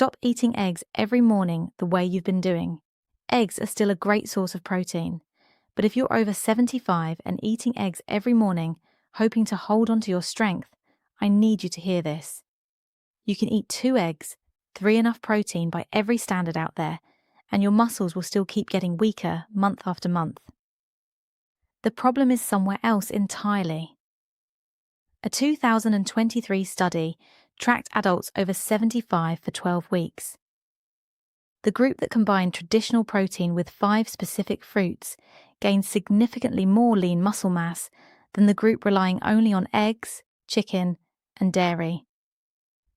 Stop eating eggs every morning the way you've been doing. Eggs are still a great source of protein, but if you're over 75 and eating eggs every morning, hoping to hold on to your strength, I need you to hear this. You can eat 2 eggs, 3 enough protein by every standard out there, and your muscles will still keep getting weaker month after month. The problem is somewhere else entirely. A 2023 study tracked adults over 75 for 12 weeks. The group that combined traditional protein with 5 specific fruits gained significantly more lean muscle mass than the group relying only on eggs, chicken, and dairy.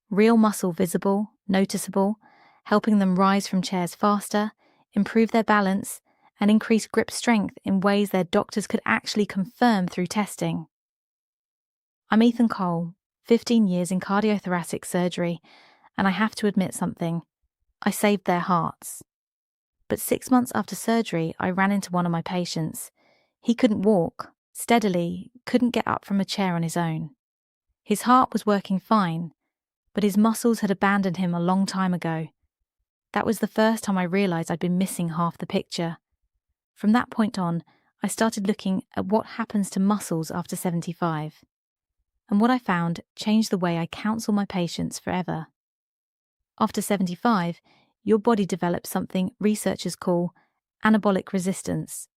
Real muscle visible, noticeable, helping them rise from chairs faster, improve their balance, and increase grip strength in ways their doctors could actually confirm through testing. I'm Ethan Cole, 15 years in cardiothoracic surgery, and I have to admit something. I saved their hearts. But 6 months after surgery, I ran into one of my patients. He couldn't walk, steadily, couldn't get up from a chair on his own. His heart was working fine, but his muscles had abandoned him a long time ago. That was the first time I realised I'd been missing half the picture. From that point on, I started looking at what happens to muscles after 75. And what I found changed the way I counsel my patients forever. After 75, your body develops something researchers call anabolic resistance.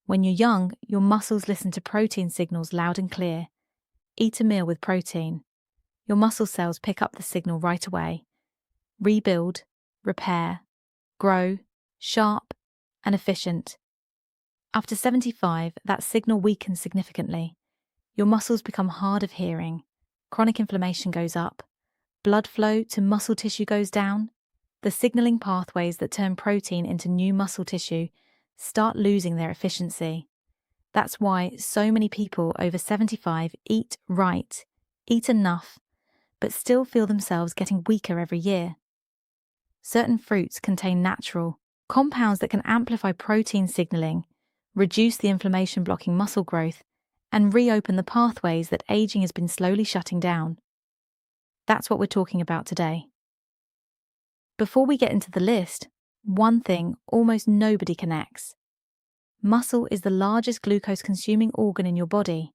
When you're young, your muscles listen to protein signals loud and clear. Eat a meal with protein. Your muscle cells pick up the signal right away. Rebuild, repair, grow, sharp, and efficient. After 75, that signal weakens significantly. Your muscles become hard of hearing. Chronic inflammation goes up. Blood flow to muscle tissue goes down. The signaling pathways that turn protein into new muscle tissue start losing their efficiency. That's why so many people over 75 eat right, eat enough, but still feel themselves getting weaker every year. Certain fruits contain natural compounds that can amplify protein signaling, reduce the inflammation-blocking muscle growth, and reopen the pathways that aging has been slowly shutting down. That's what we're talking about today. Before we get into the list, one thing almost nobody connects. Muscle is the largest glucose-consuming organ in your body.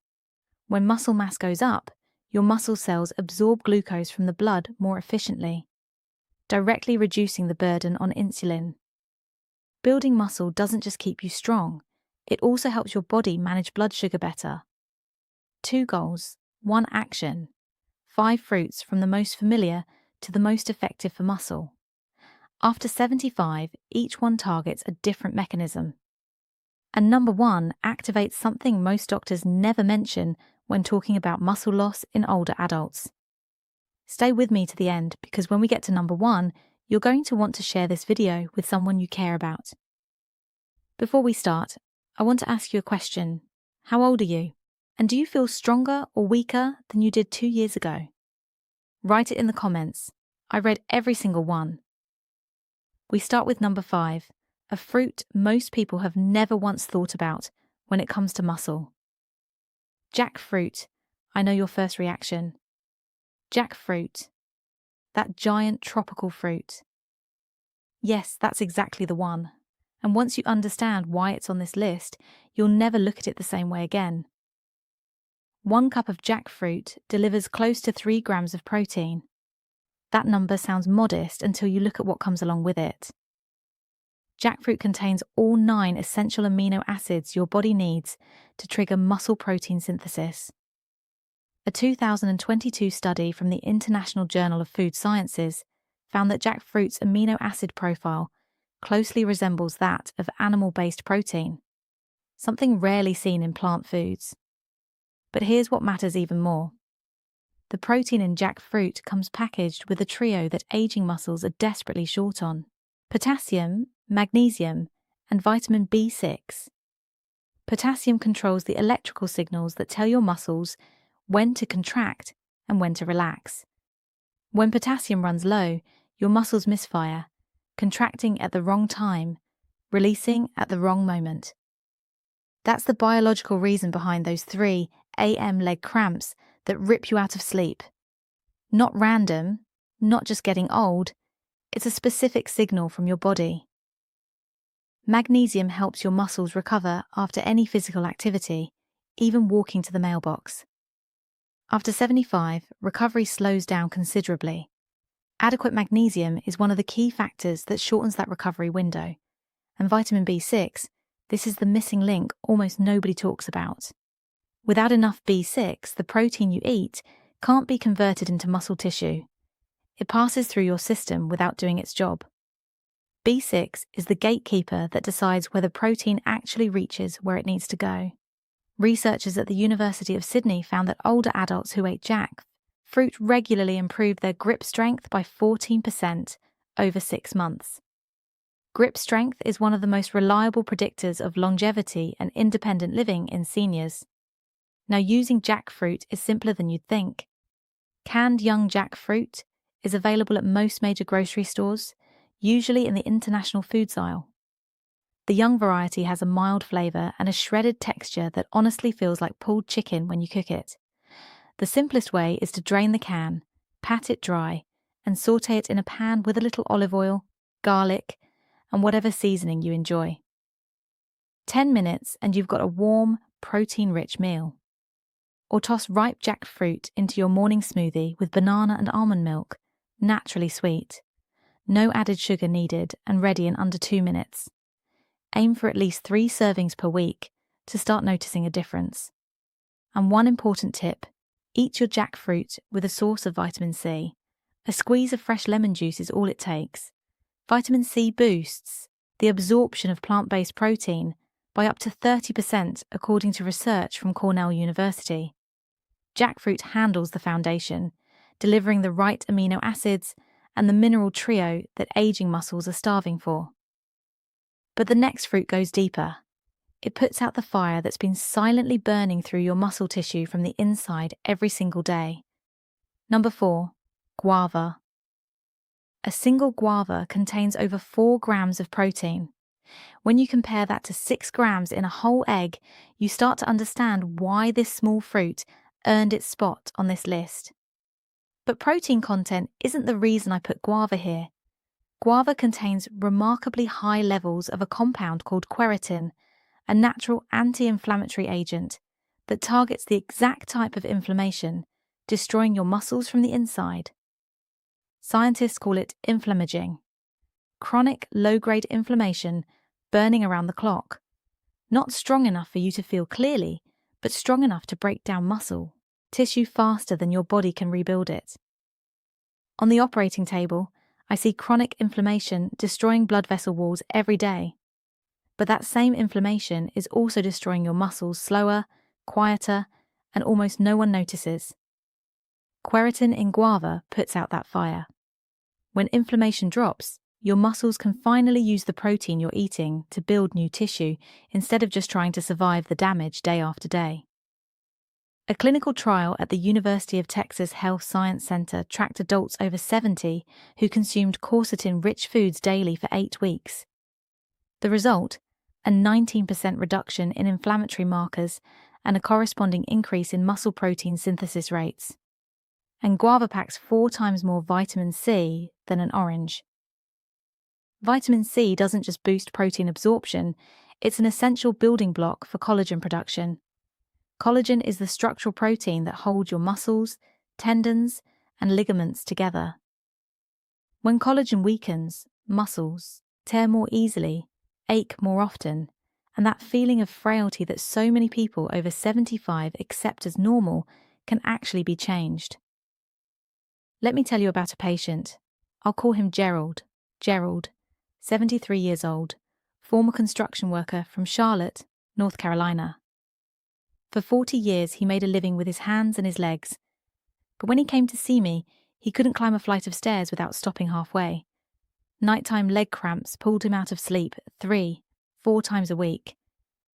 When muscle mass goes up, your muscle cells absorb glucose from the blood more efficiently, directly reducing the burden on insulin. Building muscle doesn't just keep you strong, it also helps your body manage blood sugar better. 2 goals, 1 action. 5 fruits from the most familiar to the most effective for muscle. After 75, each one targets a different mechanism. And number 1 activates something most doctors never mention when talking about muscle loss in older adults. Stay with me to the end because when we get to number 1, you're going to want to share this video with someone you care about. Before we start, I want to ask you a question. How old are you? And do you feel stronger or weaker than you did 2 years ago? Write it in the comments. I read every single one. We start with number 5, a fruit most people have never once thought about when it comes to muscle. Jackfruit. I know your first reaction. Jackfruit. That giant tropical fruit. Yes, that's exactly the one. And once you understand why it's on this list, you'll never look at it the same way again. 1 cup of jackfruit delivers close to 3 grams of protein. That number sounds modest until you look at what comes along with it. Jackfruit contains all 9 essential amino acids your body needs to trigger muscle protein synthesis. A 2022 study from the International Journal of Food Sciences found that jackfruit's amino acid profile closely resembles that of animal-based protein, something rarely seen in plant foods. But here's what matters even more. The protein in jackfruit comes packaged with a trio that aging muscles are desperately short on: potassium, magnesium, and vitamin B6. Potassium controls the electrical signals that tell your muscles when to contract and when to relax. When potassium runs low, your muscles misfire, contracting at the wrong time, releasing at the wrong moment. That's the biological reason behind those 3 AM leg cramps that rip you out of sleep. Not random, not just getting old, It's a specific signal from your body. Magnesium helps your muscles recover after any physical activity, even walking to the mailbox. After 75, recovery slows down considerably. Adequate magnesium is one of the key factors that shortens that recovery window. And vitamin B6, this is the missing link almost nobody talks about. Without enough B6, the protein you eat can't be converted into muscle tissue. It passes through your system without doing its job. B6 is the gatekeeper that decides whether protein actually reaches where it needs to go. Researchers at the University of Sydney found that older adults who ate jackfruit regularly improved their grip strength by 14% over 6 months. Grip strength is one of the most reliable predictors of longevity and independent living in seniors. Now, using jackfruit is simpler than you'd think. Canned young jackfruit is available at most major grocery stores, usually in the international foods aisle. The young variety has a mild flavour and a shredded texture that honestly feels like pulled chicken when you cook it. The simplest way is to drain the can, pat it dry, and sauté it in a pan with a little olive oil, garlic, and whatever seasoning you enjoy. 10 minutes and you've got a warm, protein-rich meal. Or toss ripe jackfruit into your morning smoothie with banana and almond milk, naturally sweet. No added sugar needed and ready in under 2 minutes. Aim for at least 3 servings per week to start noticing a difference. And one important tip, eat your jackfruit with a source of vitamin C. A squeeze of fresh lemon juice is all it takes. Vitamin C boosts the absorption of plant-based protein by up to 30% according to research from Cornell University. Jackfruit handles the foundation, delivering the right amino acids and the mineral trio that aging muscles are starving for. But the next fruit goes deeper. It puts out the fire that's been silently burning through your muscle tissue from the inside every single day. Number 4, guava. A single guava contains over 4 grams of protein. When you compare that to 6 grams in a whole egg, you start to understand why this small fruit earned its spot on this list. But protein content isn't the reason I put guava here. Guava contains remarkably high levels of a compound called quercetin, a natural anti-inflammatory agent that targets the exact type of inflammation, destroying your muscles from the inside. Scientists call it inflammaging. Chronic low-grade inflammation burning around the clock. Not strong enough for you to feel clearly, but strong enough to break down muscle tissue faster than your body can rebuild it. On the operating table, I see chronic inflammation destroying blood vessel walls every day. But that same inflammation is also destroying your muscles slower, quieter, and almost no one notices. Quercetin in guava puts out that fire. When inflammation drops, your muscles can finally use the protein you're eating to build new tissue instead of just trying to survive the damage day after day. A clinical trial at the University of Texas Health Science Center tracked adults over 70 who consumed quercetin-rich foods daily for 8 weeks. The result? A 19% reduction in inflammatory markers and a corresponding increase in muscle protein synthesis rates. And guava packs 4 times more vitamin C than an orange. Vitamin C doesn't just boost protein absorption, it's an essential building block for collagen production. Collagen is the structural protein that holds your muscles, tendons, and ligaments together. When collagen weakens, muscles tear more easily, ache more often, and that feeling of frailty that so many people over 75 accept as normal can actually be changed. Let me tell you about a patient. I'll call him Gerald. Gerald, 73 years old, former construction worker from Charlotte, North Carolina. For 40 years, he made a living with his hands and his legs. But when he came to see me, he couldn't climb a flight of stairs without stopping halfway. Nighttime leg cramps pulled him out of sleep 3-4 times a week.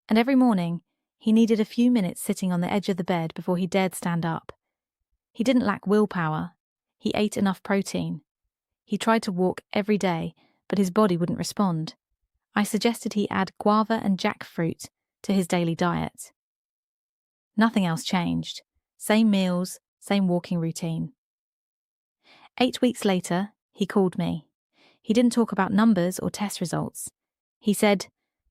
And every morning, he needed a few minutes sitting on the edge of the bed before he dared stand up. He didn't lack willpower. He ate enough protein. He tried to walk every day, but his body wouldn't respond. I suggested he add guava and jackfruit to his daily diet. Nothing else changed. Same meals, same walking routine. 8 weeks later, he called me. He didn't talk about numbers or test results. He said,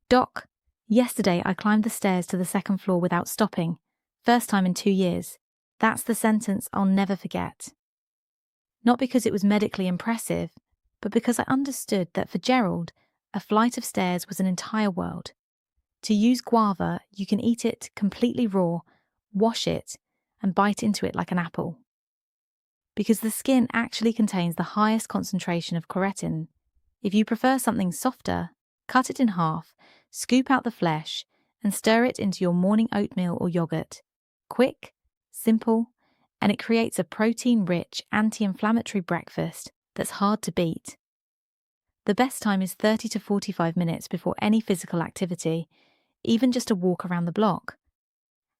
"Doc, yesterday I climbed the stairs to the second floor without stopping. First time in 2 years. That's the sentence I'll never forget." Not because it was medically impressive, but because I understood that for Gerald, a flight of stairs was an entire world. To use guava, you can eat it completely raw, wash it, and bite into it like an apple. Because the skin actually contains the highest concentration of quercetin. If you prefer something softer, cut it in half, scoop out the flesh, and stir it into your morning oatmeal or yogurt. Quick, simple, and it creates a protein-rich, anti-inflammatory breakfast that's hard to beat. The best time is 30 to 45 minutes before any physical activity, even just a walk around the block.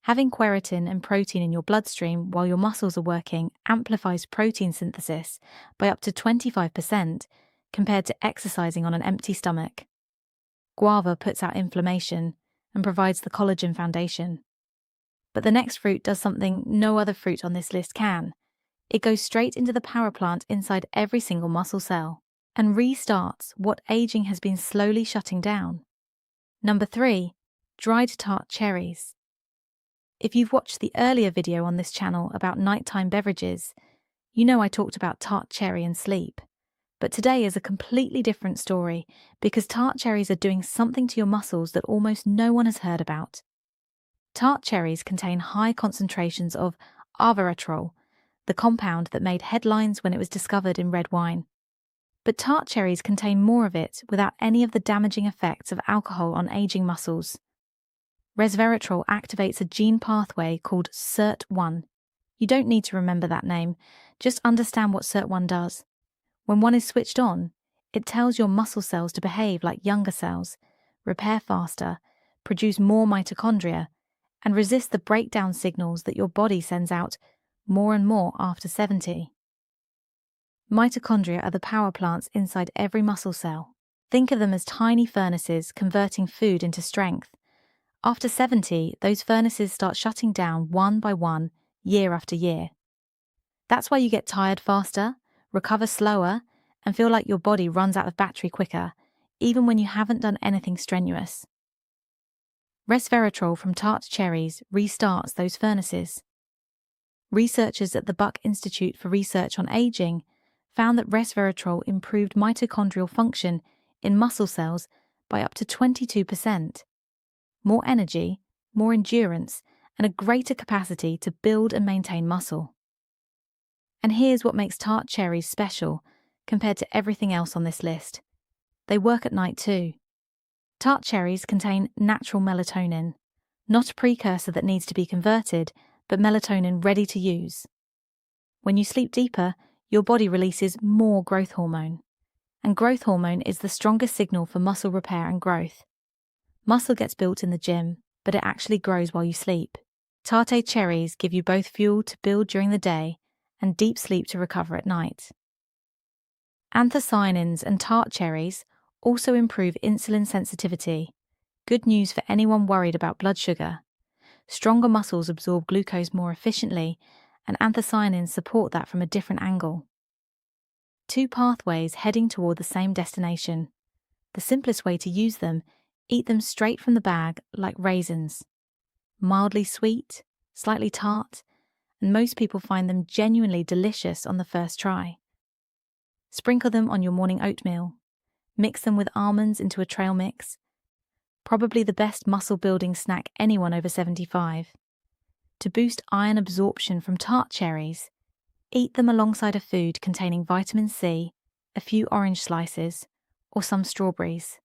Having quercetin and protein in your bloodstream while your muscles are working amplifies protein synthesis by up to 25% compared to exercising on an empty stomach. Guava puts out inflammation and provides the collagen foundation. But the next fruit does something no other fruit on this list can. It goes straight into the power plant inside every single muscle cell and restarts what aging has been slowly shutting down. Number 3, dried tart cherries. If you've watched the earlier video on this channel about nighttime beverages, you know I talked about tart cherry and sleep. But today is a completely different story because tart cherries are doing something to your muscles that almost no one has heard about. Tart cherries contain high concentrations of arvaratrol, the compound that made headlines when it was discovered in red wine. But tart cherries contain more of it without any of the damaging effects of alcohol on aging muscles. Resveratrol activates a gene pathway called SIRT1. You don't need to remember that name, just understand what SIRT1 does. When one is switched on, it tells your muscle cells to behave like younger cells, repair faster, produce more mitochondria, and resist the breakdown signals that your body sends out more and more after 70. Mitochondria are the power plants inside every muscle cell. Think of them as tiny furnaces converting food into strength. After 70, those furnaces start shutting down one by one, year after year. That's why you get tired faster, recover slower, and feel like your body runs out of battery quicker, even when you haven't done anything strenuous. Resveratrol from tart cherries restarts those furnaces. Researchers at the Buck Institute for Research on Aging found that resveratrol improved mitochondrial function in muscle cells by up to 22%. More energy, more endurance, and a greater capacity to build and maintain muscle. And here's what makes tart cherries special compared to everything else on this list. They work at night too. Tart cherries contain natural melatonin, not a precursor that needs to be converted, but melatonin ready to use. When you sleep deeper, your body releases more growth hormone. And growth hormone is the strongest signal for muscle repair and growth. Muscle gets built in the gym, but it actually grows while you sleep. Tarte cherries give you both fuel to build during the day and deep sleep to recover at night. Anthocyanins and tart cherries also improve insulin sensitivity. Good news for anyone worried about blood sugar. Stronger muscles absorb glucose more efficiently, and anthocyanins support that from a different angle. Two pathways heading toward the same destination. The simplest way to use them: eat them straight from the bag like raisins. Mildly sweet, slightly tart, and most people find them genuinely delicious on the first try. Sprinkle them on your morning oatmeal. Mix them with almonds into a trail mix. Probably the best muscle-building snack anyone over 75. To boost iron absorption from tart cherries, eat them alongside a food containing vitamin C, a few orange slices, or some strawberries.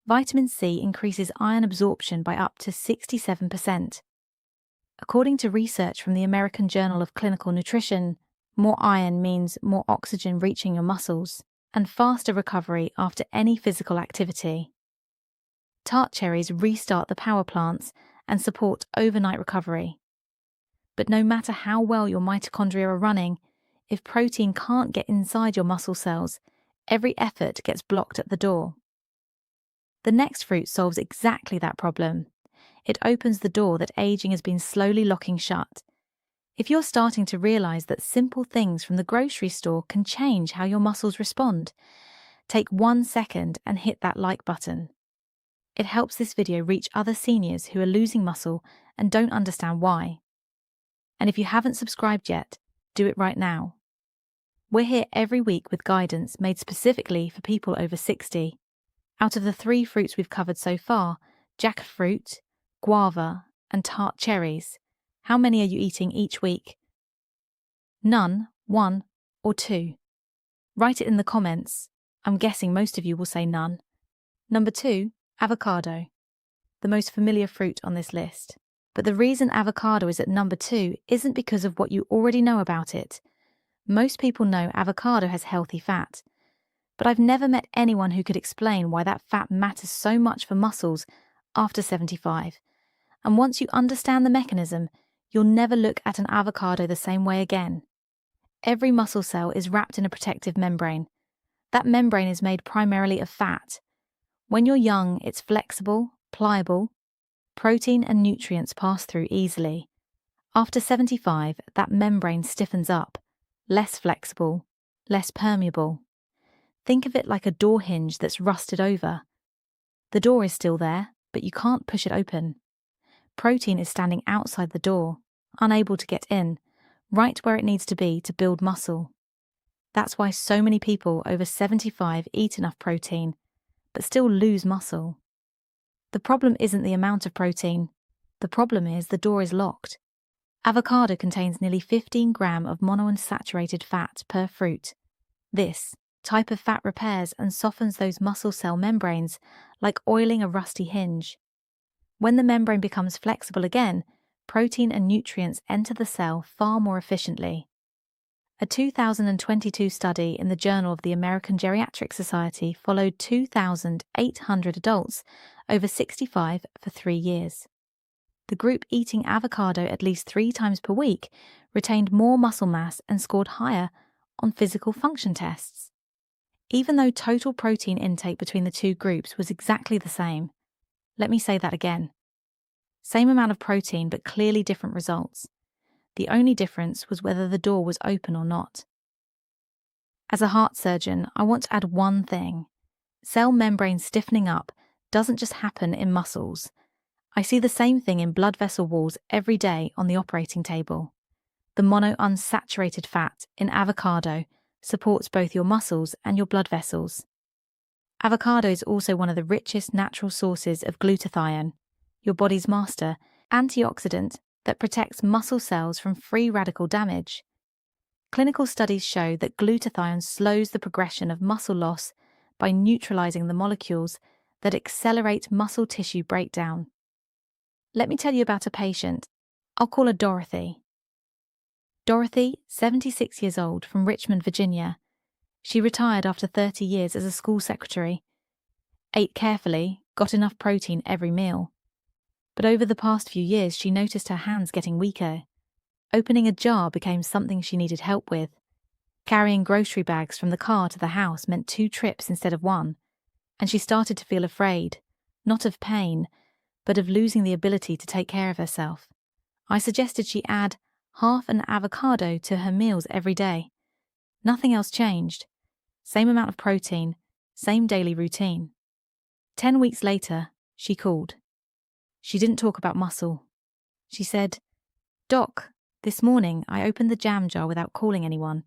Vitamin C increases iron absorption by up to 67%. According to research from the American Journal of Clinical Nutrition, more iron means more oxygen reaching your muscles and faster recovery after any physical activity. Tart cherries restart the power plants and support overnight recovery. But no matter how well your mitochondria are running, if protein can't get inside your muscle cells, every effort gets blocked at the door. The next fruit solves exactly that problem. It opens the door that aging has been slowly locking shut. If you're starting to realize that simple things from the grocery store can change how your muscles respond, take 1 second and hit that like button. It helps this video reach other seniors who are losing muscle and don't understand why. And if you haven't subscribed yet, do it right now. We're here every week with guidance made specifically for people over 60. Out of the 3 fruits we've covered so far, jackfruit, guava, and tart cherries, how many are you eating each week? None, 1, or 2? Write it in the comments. I'm guessing most of you will say none. Number 2, avocado, the most familiar fruit on this list. But the reason avocado is at number 2 isn't because of what you already know about it. Most people know avocado has healthy fat, but I've never met anyone who could explain why that fat matters so much for muscles after 75. And once you understand the mechanism, you'll never look at an avocado the same way again. Every muscle cell is wrapped in a protective membrane. That membrane is made primarily of fat. When you're young, it's flexible, pliable. Protein and nutrients pass through easily. After 75, that membrane stiffens up, less flexible, less permeable. Think of it like a door hinge that's rusted over. The door is still there, but you can't push it open. Protein is standing outside the door, unable to get in, right where it needs to be to build muscle. That's why so many people over 75 eat enough protein, but still lose muscle. The problem isn't the amount of protein. The problem is the door is locked. Avocado contains nearly 15 grams of monounsaturated fat per fruit. This type of fat repairs and softens those muscle cell membranes like oiling a rusty hinge. When the membrane becomes flexible again, protein and nutrients enter the cell far more efficiently. A 2022 study in the Journal of the American Geriatric Society followed 2,800 adults over 65 for 3 years. The group eating avocado at least 3 times per week retained more muscle mass and scored higher on physical function tests. Even though total protein intake between the 2 groups was exactly the same. Let me say that again. Same amount of protein, but clearly different results. The only difference was whether the door was open or not. As a heart surgeon, I want to add one thing. Cell membrane stiffening up doesn't just happen in muscles. I see the same thing in blood vessel walls every day on the operating table. The monounsaturated fat in avocado supports both your muscles and your blood vessels. Avocado is also one of the richest natural sources of glutathione, your body's master antioxidant that protects muscle cells from free radical damage. Clinical studies show that glutathione slows the progression of muscle loss by neutralizing the molecules that accelerate muscle tissue breakdown. Let me tell you about a patient. I'll call her Dorothy. Dorothy, 76 years old, from Richmond, Virginia. She retired after 30 years as a school secretary. Ate carefully, got enough protein every meal. But over the past few years, she noticed her hands getting weaker. Opening a jar became something she needed help with. Carrying grocery bags from the car to the house meant 2 trips instead of 1. And she started to feel afraid, not of pain, but of losing the ability to take care of herself. I suggested she add half an avocado to her meals every day. Nothing else changed. Same amount of protein, same daily routine. 10 weeks later, she called. She didn't talk about muscle. She said, "Doc, this morning I opened the jam jar without calling anyone.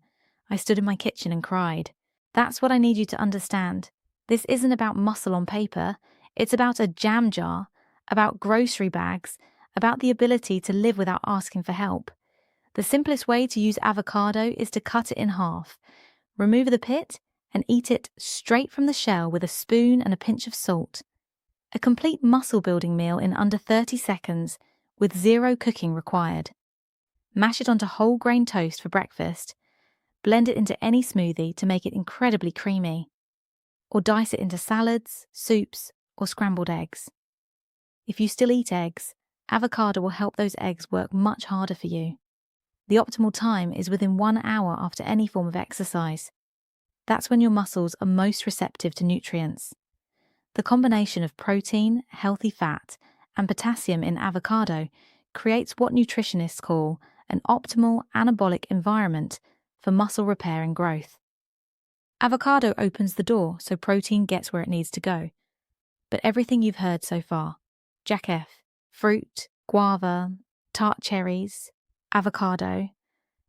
I stood in my kitchen and cried. That's what I need you to understand. This isn't about muscle on paper. It's about a jam jar, about grocery bags, about the ability to live without asking for help. The simplest way to use avocado is to cut it in half, remove the pit, and eat it straight from the shell with a spoon and a pinch of salt. A complete muscle-building meal in under 30 seconds with 0 cooking required. Mash it onto whole grain toast for breakfast. Blend it into any smoothie to make it incredibly creamy. Or dice it into salads, soups, or scrambled eggs. If you still eat eggs, avocado will help those eggs work much harder for you. The optimal time is within 1 hour after any form of exercise. That's when your muscles are most receptive to nutrients. The combination of protein, healthy fat, and potassium in avocado creates what nutritionists call an optimal anabolic environment for muscle repair and growth. Avocado opens the door so protein gets where it needs to go. But everything you've heard so far, Jack F., fruit, guava, tart cherries, avocado,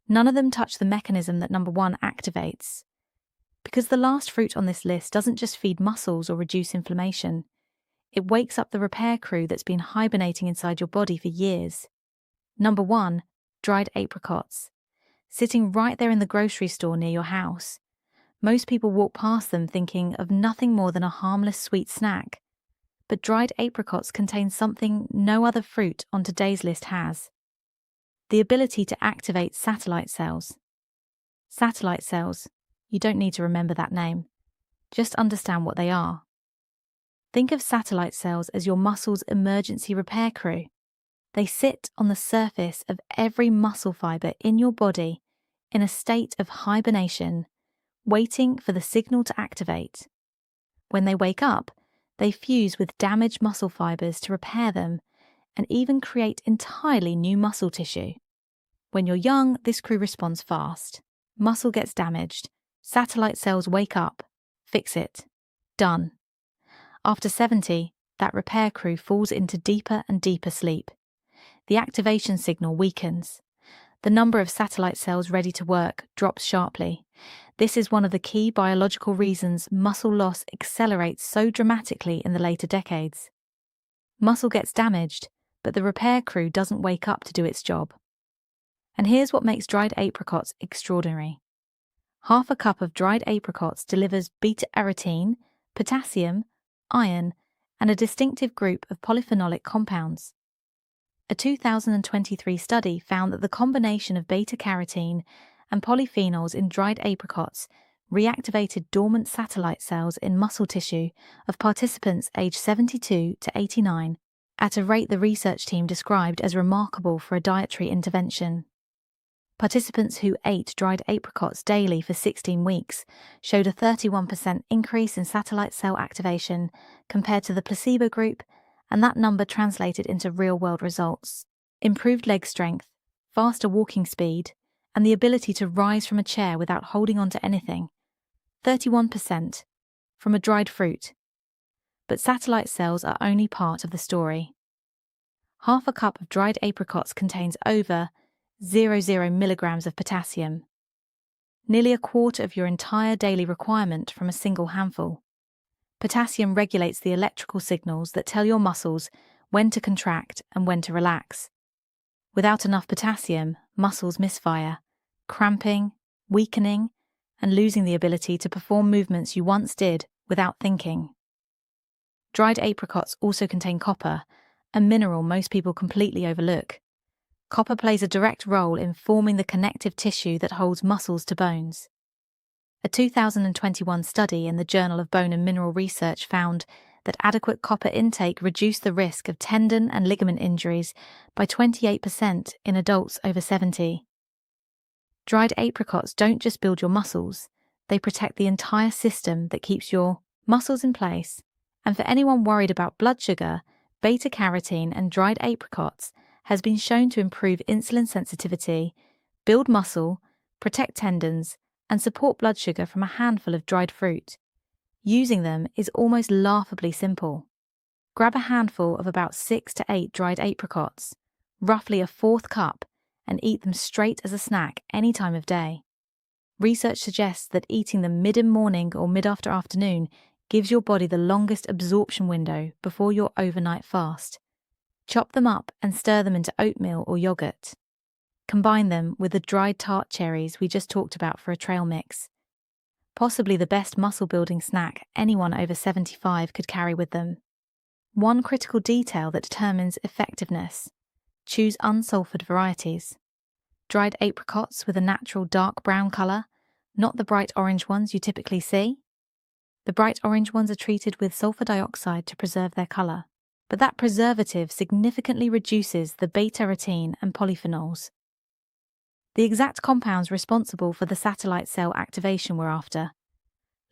none of them touch the mechanism that number 1 activates. Because the last fruit on this list doesn't just feed muscles or reduce inflammation, it wakes up the repair crew that's been hibernating inside your body for years. Number 1, dried apricots. Sitting right there in the grocery store near your house. Most people walk past them thinking of nothing more than a harmless sweet snack. But dried apricots contain something no other fruit on today's list has. The ability to activate satellite cells. Satellite cells, you don't need to remember that name. Just understand what they are. Think of satellite cells as your muscle's emergency repair crew. They sit on the surface of every muscle fiber in your body in a state of hibernation, waiting for the signal to activate. When they wake up, they fuse with damaged muscle fibers to repair them and even create entirely new muscle tissue. When you're young, this crew responds fast. Muscle gets damaged. Satellite cells wake up. Fix it. Done. After 70, that repair crew falls into deeper and deeper sleep. The activation signal weakens. The number of satellite cells ready to work drops sharply. This is one of the key biological reasons muscle loss accelerates so dramatically in the later decades. Muscle gets damaged, but the repair crew doesn't wake up to do its job. And here's what makes dried apricots extraordinary. Half a cup of dried apricots delivers beta-carotene, potassium, iron, and a distinctive group of polyphenolic compounds. A 2023 study found that the combination of beta-carotene and polyphenols in dried apricots reactivated dormant satellite cells in muscle tissue of participants aged 72 to 89 at a rate the research team described as remarkable for a dietary intervention. Participants who ate dried apricots daily for 16 weeks showed a 31% increase in satellite cell activation compared to the placebo group, and that number translated into real-world results. Improved leg strength, faster walking speed, and the ability to rise from a chair without holding on to anything. 31% from a dried fruit. But satellite cells are only part of the story. Half a cup of dried apricots contains over 0.0 milligrams of potassium, nearly a quarter of your entire daily requirement from a single handful. Potassium regulates the electrical signals that tell your muscles when to contract and when to relax. Without enough potassium, muscles misfire, cramping, weakening, and losing the ability to perform movements you once did without thinking. Dried apricots also contain copper, a mineral most people completely overlook. Copper plays a direct role in forming the connective tissue that holds muscles to bones. A 2021 study in the Journal of Bone and Mineral Research found that adequate copper intake reduced the risk of tendon and ligament injuries by 28% in adults over 70. Dried apricots don't just build your muscles, they protect the entire system that keeps your muscles in place. And for anyone worried about blood sugar, beta-carotene and dried apricots has been shown to improve insulin sensitivity, build muscle, protect tendons, and support blood sugar from a handful of dried fruit. Using them is almost laughably simple. Grab a handful of about 6 to 8 dried apricots, roughly a fourth cup, and eat them straight as a snack any time of day. Research suggests that eating them mid-morning or mid-after afternoon gives your body the longest absorption window before your overnight fast. Chop them up and stir them into oatmeal or yogurt. Combine them with the dried tart cherries we just talked about for a trail mix. Possibly the best muscle-building snack anyone over 75 could carry with them. One critical detail that determines effectiveness: choose unsulfured varieties. Dried apricots with a natural dark brown colour, not the bright orange ones you typically see. The bright orange ones are treated with sulfur dioxide to preserve their colour, but that preservative significantly reduces the beta-carotene and polyphenols. The exact compounds responsible for the satellite cell activation we're after.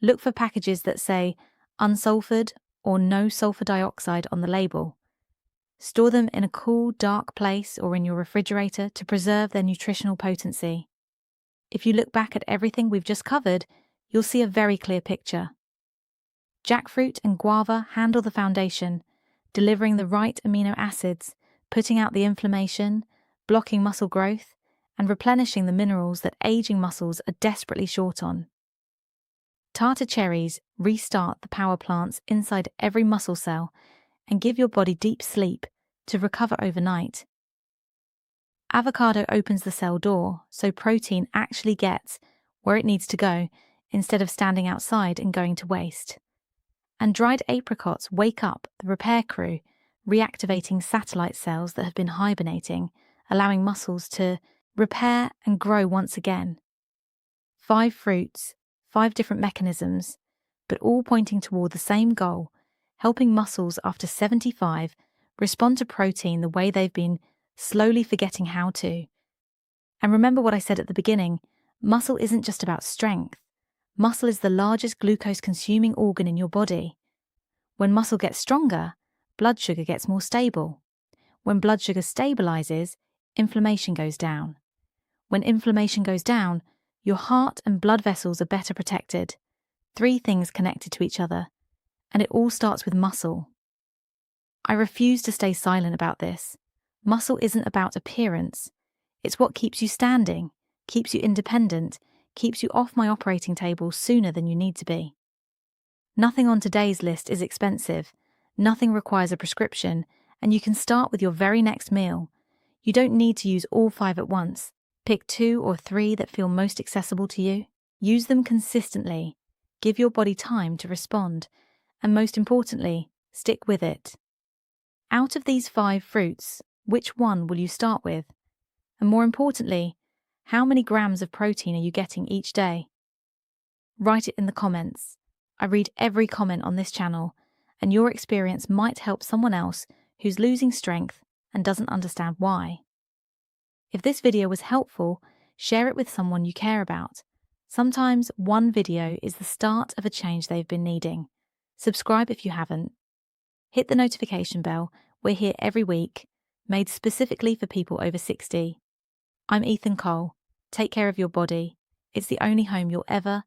Look for packages that say unsulfured or no sulfur dioxide on the label. Store them in a cool, dark place or in your refrigerator to preserve their nutritional potency. If you look back at everything we've just covered, you'll see a very clear picture. Jackfruit and guava handle the foundation, delivering the right amino acids, putting out the inflammation, blocking muscle growth, and replenishing the minerals that aging muscles are desperately short on. Tartar cherries restart the power plants inside every muscle cell and give your body deep sleep to recover overnight. Avocado opens the cell door so protein actually gets where it needs to go instead of standing outside and going to waste. And dried apricots wake up the repair crew, reactivating satellite cells that have been hibernating, allowing muscles to repair and grow once again. 5 fruits, 5 different mechanisms, but all pointing toward the same goal, helping muscles after 75 respond to protein the way they've been slowly forgetting how to. And remember what I said at the beginning, muscle isn't just about strength. Muscle is the largest glucose-consuming organ in your body. When muscle gets stronger, blood sugar gets more stable. When blood sugar stabilizes, inflammation goes down. When inflammation goes down, your heart and blood vessels are better protected. 3 things connected to each other. And it all starts with muscle. I refuse to stay silent about this. Muscle isn't about appearance. It's what keeps you standing, keeps you independent, keeps you off my operating table sooner than you need to be. Nothing on today's list is expensive, nothing requires a prescription, and you can start with your very next meal. You don't need to use all 5 at once. Pick 2 or 3 that feel most accessible to you. Use them consistently. Give your body time to respond. And most importantly, stick with it. Out of these 5 fruits, which one will you start with? And more importantly, how many grams of protein are you getting each day? Write it in the comments. I read every comment on this channel, and your experience might help someone else who's losing strength and doesn't understand why. If this video was helpful, share it with someone you care about. Sometimes one video is the start of a change they've been needing. Subscribe if you haven't. Hit the notification bell. We're here every week, made specifically for people over 60. I'm Ethan Cole. Take care of your body. It's the only home you'll ever